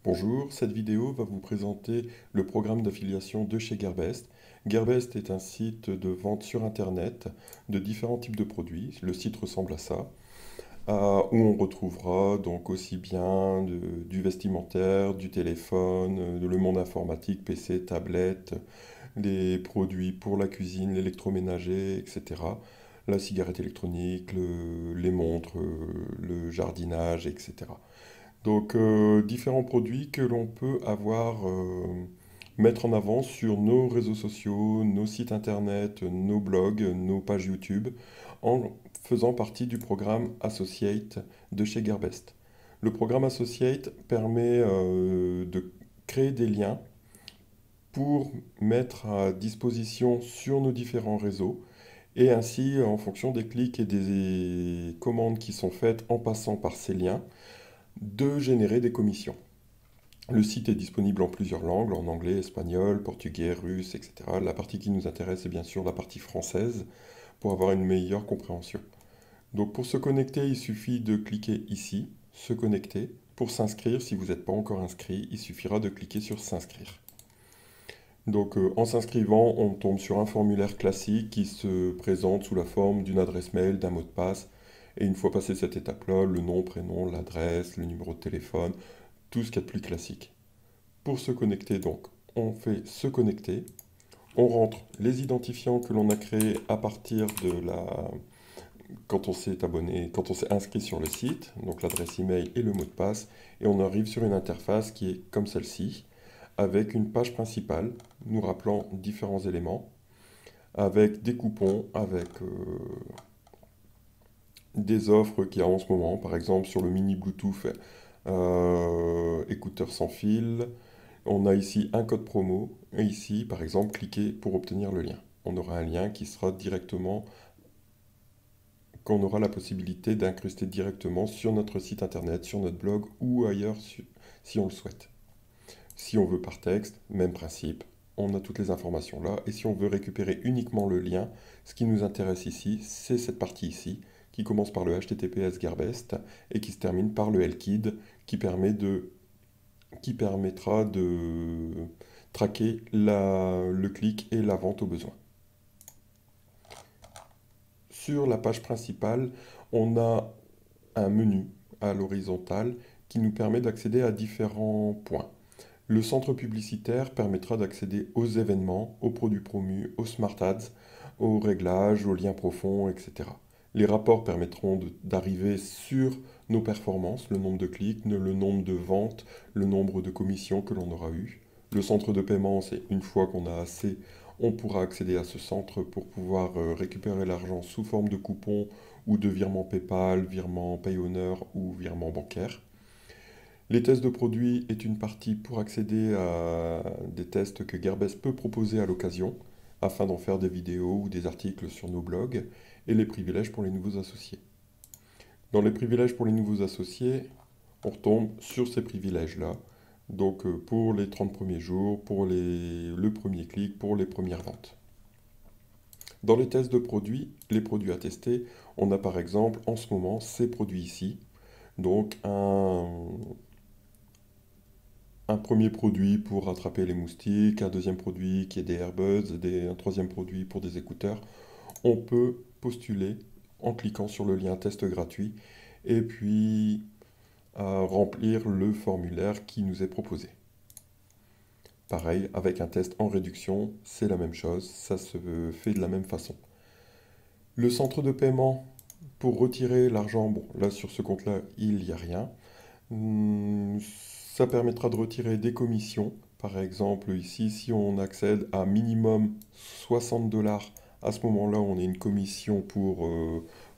Bonjour, cette vidéo va vous présenter le programme d'affiliation de chez Gearbest. Gearbest est un site de vente sur Internet de différents types de produits. Le site ressemble à ça, où on retrouvera donc aussi bien du vestimentaire, du téléphone, le monde informatique, PC, tablette, les produits pour la cuisine, l'électroménager, etc. La cigarette électronique, les montres, le jardinage, etc. Donc, différents produits que l'on peut mettre en avant sur nos réseaux sociaux, nos sites internet, nos blogs, nos pages YouTube, en faisant partie du programme Associate de chez Gearbest. Le programme Associate permet de créer des liens pour mettre à disposition sur nos différents réseaux et ainsi, en fonction des clics et des commandes qui sont faites en passant par ces liens, de générer des commissions. Le site est disponible en plusieurs langues, en anglais, espagnol, portugais, russe, etc. La partie qui nous intéresse est bien sûr la partie française pour avoir une meilleure compréhension. Donc pour se connecter, il suffit de cliquer ici, se connecter. Pour s'inscrire, si vous n'êtes pas encore inscrit, il suffira de cliquer sur s'inscrire. Donc en s'inscrivant, on tombe sur un formulaire classique qui se présente sous la forme d'une adresse mail, d'un mot de passe. Et une fois passé cette étape-là, le nom, prénom, l'adresse, le numéro de téléphone, tout ce qu'il y a de plus classique. Pour se connecter, donc, on fait se connecter. On rentre les identifiants que l'on a créés à partir de quand on s'est abonné, quand on s'est inscrit sur le site, donc l'adresse email et le mot de passe, et on arrive sur une interface qui est comme celle-ci, avec une page principale nous rappelant différents éléments, avec des coupons, avec des offres qu'il y a en ce moment, par exemple sur le mini Bluetooth écouteur sans fil. On a ici un code promo, et ici, par exemple, cliquez pour obtenir le lien. On aura un lien qui sera directement, qu'on aura la possibilité d'incruster directement sur notre site internet, sur notre blog ou ailleurs si on le souhaite. Si on veut par texte, même principe, on a toutes les informations là. Et si on veut récupérer uniquement le lien, ce qui nous intéresse ici, c'est cette partie ici, qui commence par le HTTPS Gearbest et qui se termine par le LKID, qui permettra de traquer le clic et la vente au besoin. Sur la page principale, on a un menu à l'horizontale qui nous permet d'accéder à différents points. Le centre publicitaire permettra d'accéder aux événements, aux produits promus, aux smart ads, aux réglages, aux liens profonds, etc. Les rapports permettront d'arriver sur nos performances, le nombre de clics, le nombre de ventes, le nombre de commissions que l'on aura eu. Le centre de paiement, c'est une fois qu'on a assez, on pourra accéder à ce centre pour pouvoir récupérer l'argent sous forme de coupons ou de virement PayPal, virement PayOner ou virement bancaire. Les tests de produits est une partie pour accéder à des tests que Gearbest peut proposer à l'occasion, afin d'en faire des vidéos ou des articles sur nos blogs, et les privilèges pour les nouveaux associés. Dans les privilèges pour les nouveaux associés, on retombe sur ces privilèges-là. Donc pour les 30 premiers jours, pour le premier clic, pour les premières ventes. Dans les tests de produits, les produits à tester, on a par exemple en ce moment ces produits ici. Donc un premier produit pour attraper les moustiques, un deuxième produit qui est des earbuds, un troisième produit pour des écouteurs. On peut postuler en cliquant sur le lien test gratuit et puis remplir le formulaire qui nous est proposé. Pareil, avec un test en réduction, c'est la même chose, ça se fait de la même façon. Le centre de paiement, pour retirer l'argent, bon, là sur ce compte-là, il n'y a rien. Ça permettra de retirer des commissions. Par exemple, ici, si on accède à minimum 60 dollars, à ce moment-là, on a une commission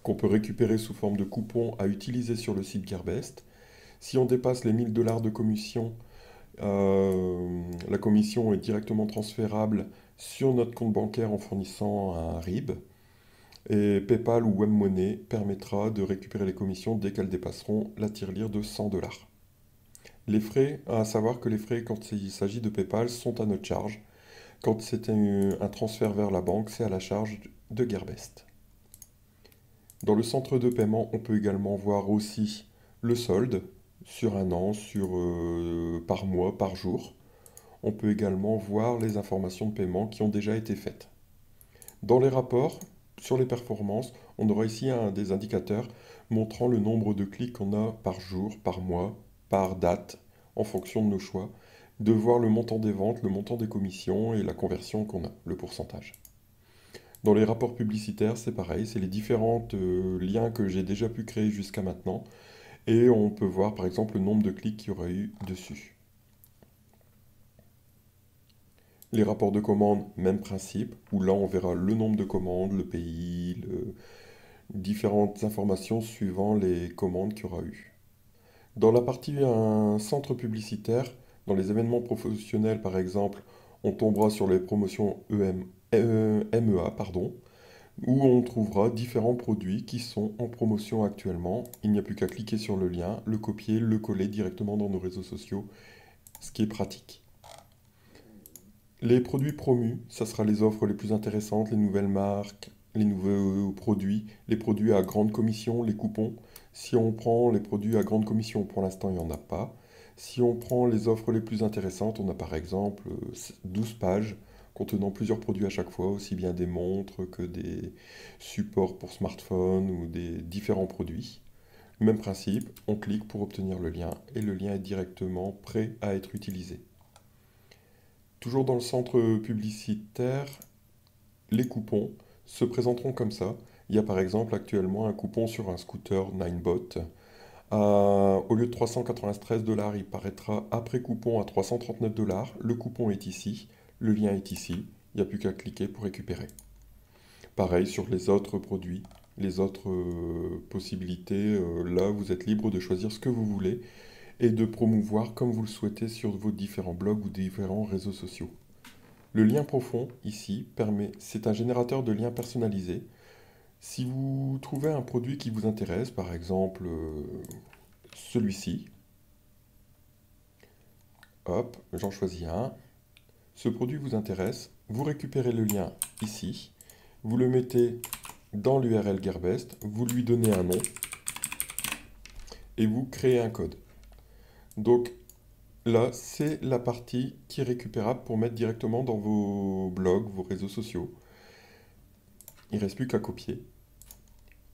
qu'on peut récupérer sous forme de coupon à utiliser sur le site Gearbest. Si on dépasse les 1000 dollars de commission, la commission est directement transférable sur notre compte bancaire en fournissant un RIB. Et PayPal ou WebMoney permettra de récupérer les commissions dès qu'elles dépasseront la tirelire de 100 dollars. Les frais, à savoir que les frais quand il s'agit de PayPal sont à notre charge. Quand c'est un transfert vers la banque, c'est à la charge de Gearbest. Dans le centre de paiement, on peut également voir aussi le solde sur un an, par mois, par jour. On peut également voir les informations de paiement qui ont déjà été faites. Dans les rapports, sur les performances, on aura ici des indicateurs montrant le nombre de clics qu'on a par jour, par mois, par date, en fonction de nos choix, de voir le montant des ventes, le montant des commissions et la conversion qu'on a, le pourcentage. Dans les rapports publicitaires, c'est pareil, c'est les différents liens que j'ai déjà pu créer jusqu'à maintenant, et on peut voir par exemple le nombre de clics qu'il y aura eu dessus. Les rapports de commandes, même principe, où là on verra le nombre de commandes, le pays, différentes informations suivant les commandes qu'il y aura eu. Dans la partie un centre publicitaire, dans les événements professionnels par exemple, on tombera sur les promotions MEA, pardon, où on trouvera différents produits qui sont en promotion actuellement. Il n'y a plus qu'à cliquer sur le lien, le copier, le coller directement dans nos réseaux sociaux, ce qui est pratique. Les produits promus, ça sera les offres les plus intéressantes, les nouvelles marques, les nouveaux produits, les produits à grande commission, les coupons. Si on prend les produits à grande commission, pour l'instant, il n'y en a pas. Si on prend les offres les plus intéressantes, on a par exemple 12 pages contenant plusieurs produits à chaque fois, aussi bien des montres que des supports pour smartphone ou des différents produits. Même principe, on clique pour obtenir le lien et le lien est directement prêt à être utilisé. Toujours dans le centre publicitaire, les coupons se présenteront comme ça. Il y a par exemple actuellement un coupon sur un scooter Ninebot. Au lieu de 393 $, il paraîtra après coupon à 339 $. Le coupon est ici, le lien est ici. Il n'y a plus qu'à cliquer pour récupérer. Pareil sur les autres produits, les autres possibilités. Là, vous êtes libre de choisir ce que vous voulez et de promouvoir comme vous le souhaitez sur vos différents blogs ou différents réseaux sociaux. Le lien profond, ici, c'est un générateur de liens personnalisés. Si vous trouvez un produit qui vous intéresse, par exemple celui-ci, hop, j'en choisis un. Ce produit vous intéresse, vous récupérez le lien ici, vous le mettez dans l'URL Gearbest, vous lui donnez un nom et vous créez un code. Donc là, c'est la partie qui est récupérable pour mettre directement dans vos blogs, vos réseaux sociaux. Il ne reste plus qu'à copier.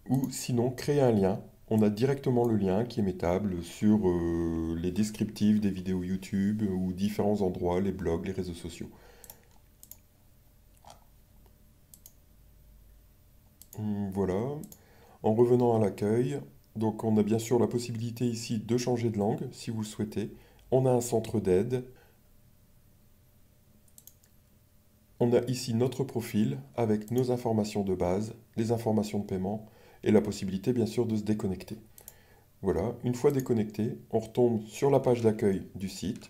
Ou sinon, créer un lien. On a directement le lien qui est mettable sur les descriptifs des vidéos YouTube ou différents endroits, les blogs, les réseaux sociaux. Voilà. En revenant à l'accueil, donc on a bien sûr la possibilité ici de changer de langue si vous le souhaitez. On a un centre d'aide. On a ici notre profil avec nos informations de base, les informations de paiement et la possibilité bien sûr de se déconnecter. Voilà, une fois déconnecté, on retombe sur la page d'accueil du site.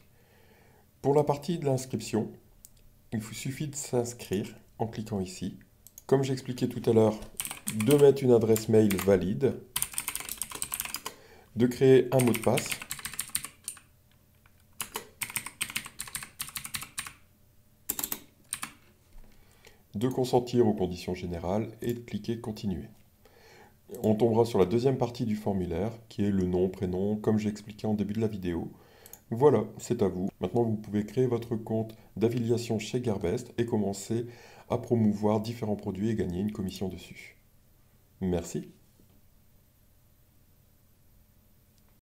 Pour la partie de l'inscription, il vous suffit de s'inscrire en cliquant ici. Comme j'expliquais tout à l'heure, de mettre une adresse mail valide, de créer un mot de passe, de consentir aux conditions générales et de cliquer continuer. On tombera sur la deuxième partie du formulaire qui est le nom, prénom, comme j'ai expliqué en début de la vidéo. Voilà, c'est à vous. Maintenant, vous pouvez créer votre compte d'affiliation chez Gearbest et commencer à promouvoir différents produits et gagner une commission dessus. Merci.